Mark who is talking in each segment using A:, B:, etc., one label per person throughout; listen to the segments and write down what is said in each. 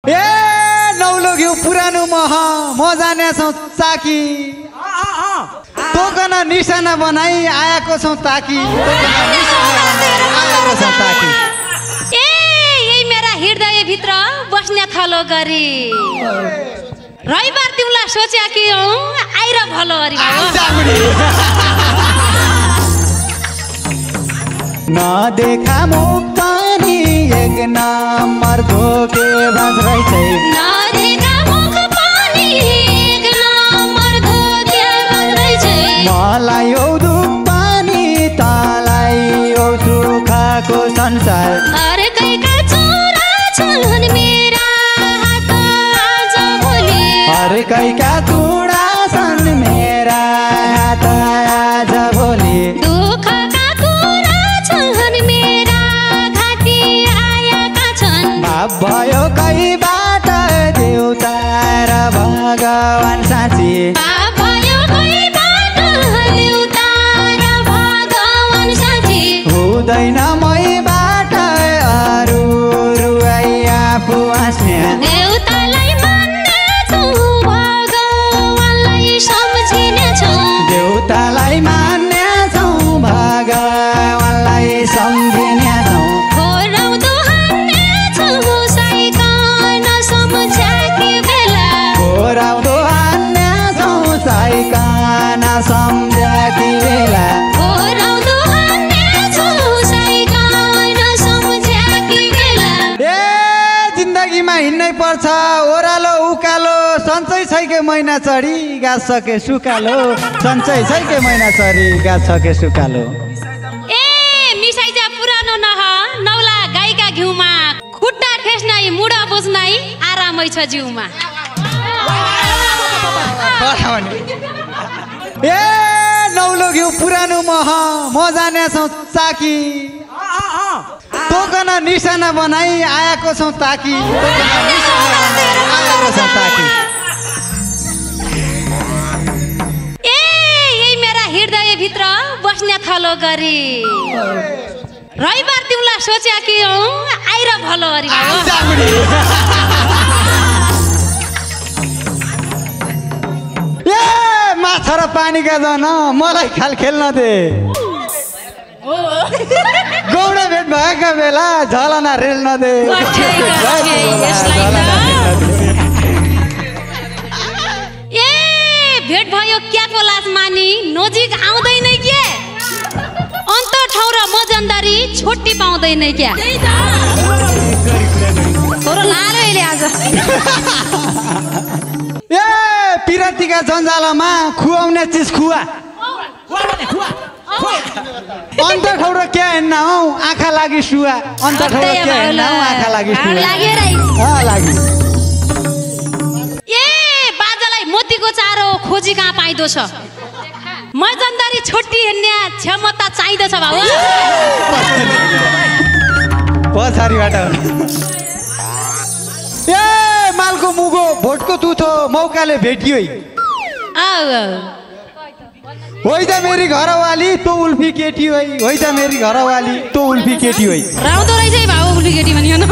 A: ए नौलो घिउ पुरानो मह म जाने छौ चाकी तोकन निशाना बनाई आएको छौ ताकी
B: ए यही मेरा हृदय भित्र बस्ने थलो गरी रविबार तिमीलाई सोचे कि आइर भलो अरे
A: नदेखा मुक्तानी एक नम्बर धोकेबाज रहेछ
B: नदेखा मुक्तानी एक नम्बर धोकेबाज रहेछ
A: मलाई औ दुख पानी तलाई औ सुखको संसार
B: अर्कैका चोरा छन् मेरा हात आज भोलि
A: अर्कैका चोरा छन् मेरा हात आज भोलि भयो कहीबाट देउता र भगवान साँची
B: भयो कहीबाट देउता र भगवान साँची
A: हुँदैन मैबाट अरू रुवाई आफू हाँस्ने
B: देउतालाई मान्नेछौ भगवानलाई सम्झिनेछौ
A: देउतालाई मान्नेछौ भगवानलाई सम्झिनेछौ सम्झकी बेला ए जिन्दगीमा हिँड्नै पर्छ ओह्रालो उकालो सन्चै छैकै महिना चढी गाँस सके सुकालो सन्चै छैकै महिना चढी गाँस सके सुकालो
B: ए मिसाइजा पुरानो नह नौला गाईका घिउमा खुट्टा ठेस्नै मुडा बुझ्नै आरामै छ जिउमा
A: ए नौलो घिउ पुरानो मह म जाने छौ चाकी तोकन निशाना बनाई आएको छौ ताकी
B: ए यही मेरा हृदय भित्र बस्ने थलो गरी रविबार तिमीलाई सोचे कि आइर भलो अरे
A: माछा र पानीका जन मलाई खाल खेल्न दे गौडा भेट भएका बेला झलना रेल्न दे
B: ए भेट भयो क्याको लाज मानी नजिक आउँदैन के अन्त ठाउँ र मजनदारी छोटी पाउँदैन क्या थोरो लालो अहिले आज
A: ए पिरातीका जन्जालमा खुवाउने चिज खुवा अन्त ठौरो क्या हेर्न हौ आँखा लागि सुवा अन्त ठौरो क्या हेर्न हौ आँखा लागि सुवा लागि
B: ए बाजालाई मोतीको चारो खोजी कहाँ पाइदो छ मजनदारी छोटी हेर्ने क्षमता चाहिँदछ बाबु
A: पछाडिबाट ए मालको मुगो भोटको तुथो मौकाले भेटियो होइ त मेरी घरवाली तो उल्फी केटी होइ त मेरी घरवाली तो उल्फी केटी होइ
B: राउँदो रहेछ भाउ उल्फी केटी भनियो न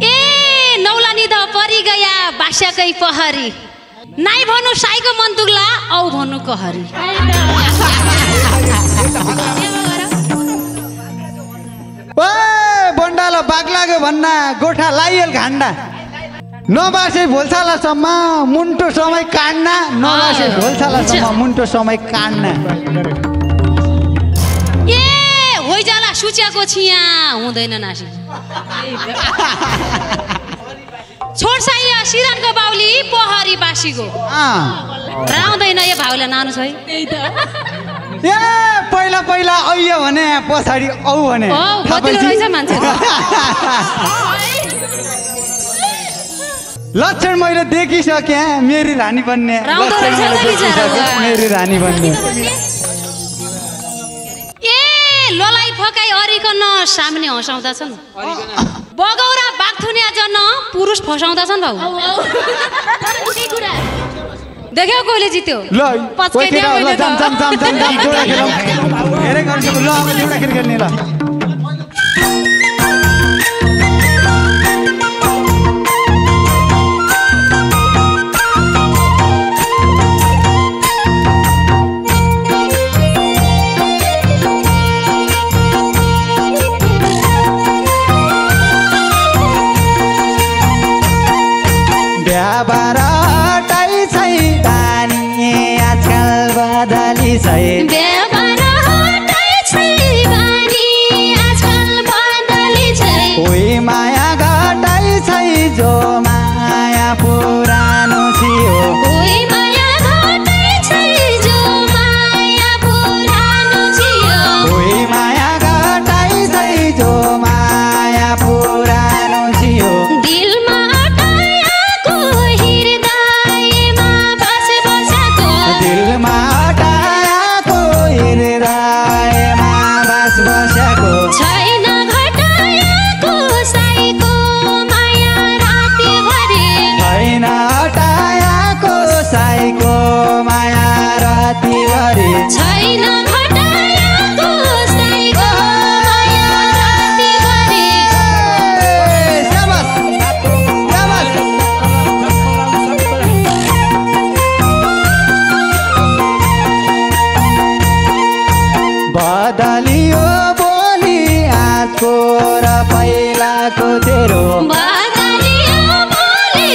B: ए नौलानी त परि गया बास्याकै पहरी नाइ भन्नु साईको मन दुख्ला औ भन्नु कहरी
A: ओ बन्डालो बाग लाग्यो भन्ना गोठा लाइएल घान्डा नबासे भोलछालासम्म मुन्टो समय काट्न नबासे भोलछालासम्म मुन्टो समय काट्न
B: ए होइ जाला सुच्याको छिया हुँदैन नासी छोड साइया सिरानको बाउली पहरी बासीको राउँदैन यो भाउले नानु छ है
A: ए पहिला पहिला आइयो भने पछाडी औ भने
B: बतिलो रहेछ मान्छे
A: लक्षण मैले देखिसके मेरी रानी बन्ने मेरी रानी बन्ने
B: ए लोलाई फकाई अरिकन सामने हँसाउँदछन् बगौरा बाघथुनिया जन पुरुष फसाउँदछन् भाउ देख्यौ कोले जित्यो
A: ल हेरे गर्छ ल एउटा खेल खेल्ने ल व्यवहार हटाइ छैदानी आजकल बदली छै
B: व्यवहार हटाइ छैदानी आजकल बदली छै
A: कोही माया घटाइ छै जो माया पुरानो थियो
B: कोही माया घटाइ छै जो माया पुरानो थियो
A: कोही माया घटाइ छै जो माया पुरानो थियो
B: दिलमा अटाएको हृदयमा बस बसेको
A: दिलमा अटाएको हृदयमा बस बसेको
B: छैन घटाएको साईको माया रातिभरि
A: छैन अटाएको साईको माया रातिभरि
B: छैन घटाएको साईको माया रातिभरि
A: शाबास शाबास बदलियो बोली आजको र पहिलाको तेरो
B: बदलियो बोली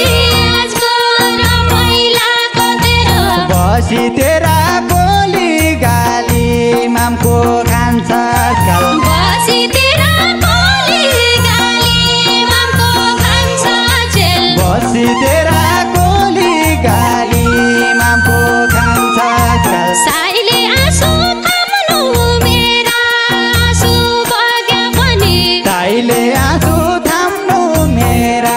B: आजको र पहिलाको तेरो
A: बसी तेरा बोली गाली मामको खान्छ आजकल
B: बसी तेरा बोली गाली मामको खान्छ जेल
A: बसी तेरा गोली गाली मामको खान्छ आजकल
B: साईले आँसु थाम्नु मेरा आँसु बग्या पनि
A: ताईले आँसु थाम्नु मेरा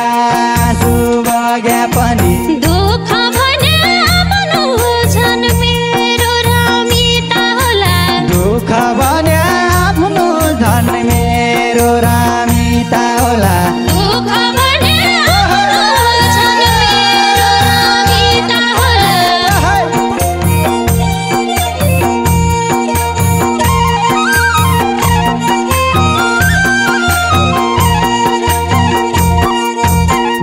A: आँसु बग्या पनि
B: दुःख भने आफ्नो झन् मेरो रमिता होला
A: दुःख भने आफ्नो धन मेरो रामिता होला
B: दुःख भने आफ्नो झन् मेरो रमिता होला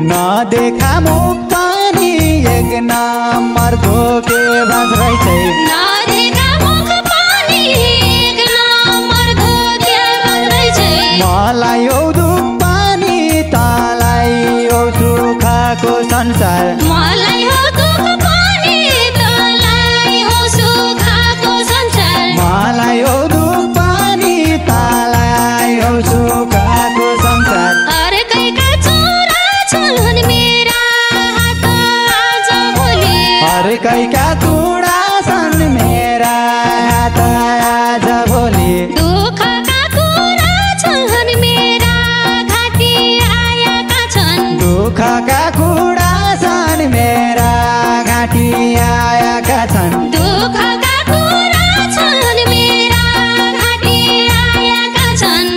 A: नदेखा मुख पनि एक नम्बर धोकेबाज रहेछ
B: नदेखा मुख पनि एक नम्बर धोकेबाज रहेछ
A: मलाई औ दुख पनि तलाई औ सुखको संसार
B: मलाई हो दुःख पनि तँलाई हो सुखको संसार
A: मलाई औ दुख पनि तलाई औ सुखको संसार
B: अर्कैका चोरा छन् मेरा हात आज भोलि
A: अर्कैका चुडा छन् मेरा हात आज भोलि
B: दुःखका कुरा छन् मेरा घाँटी आएका छन्
A: दुःखका कुडा छन् मेरा घाँटी आएका छन्
B: दुःखका कुरा छन् मेरा घाँटी आएका छन्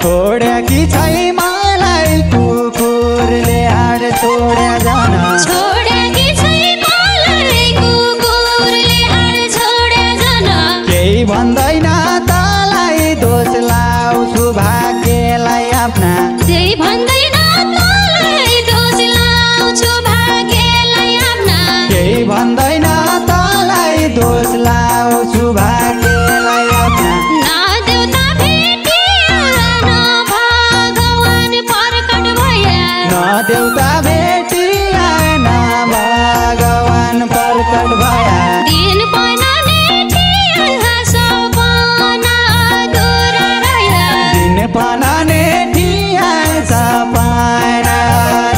A: छोड्या कि छै मलाई कुकुरले हाड छोड्या जान
B: छोड्या कि छै मलाई कुकुरले हाड छोड्या जान
A: केही भन्दैन तलाई दोष लाउँछु भाग्यलाई आफ्ना
B: त्यही भन्दैन तँलाई दोष लाउँछु भाग्यलाई आफ्ना
A: केही भन्दैन तलाई दोष लाउँछु भाग्यलाई आफ्ना
B: न देउता भेटिया न भगवान प्रकट भया
A: न देउता भेटिया न भगवान प्रकट भया
B: दिन पनाने सपना अधुरा रह्या
A: दिन पनाने ठिया सपना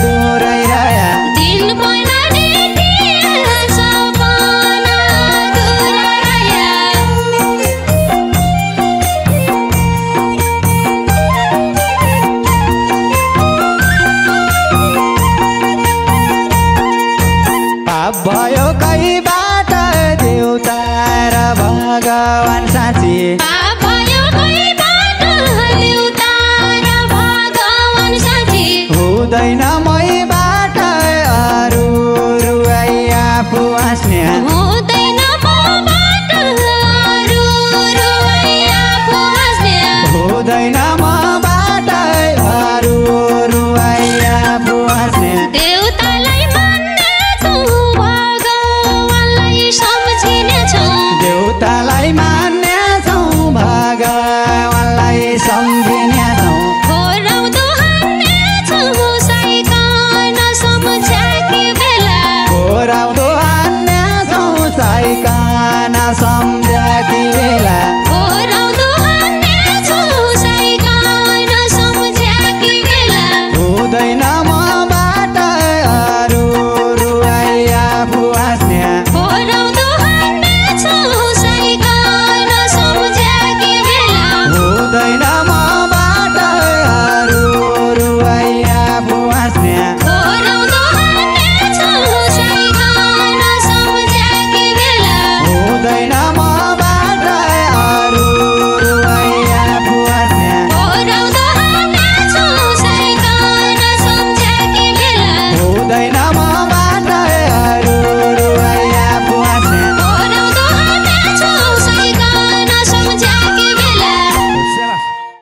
A: दुरै रह्या
B: दिन पनाने सपना अधुरा रह्या
A: पाप भयो कहीँ सम्झ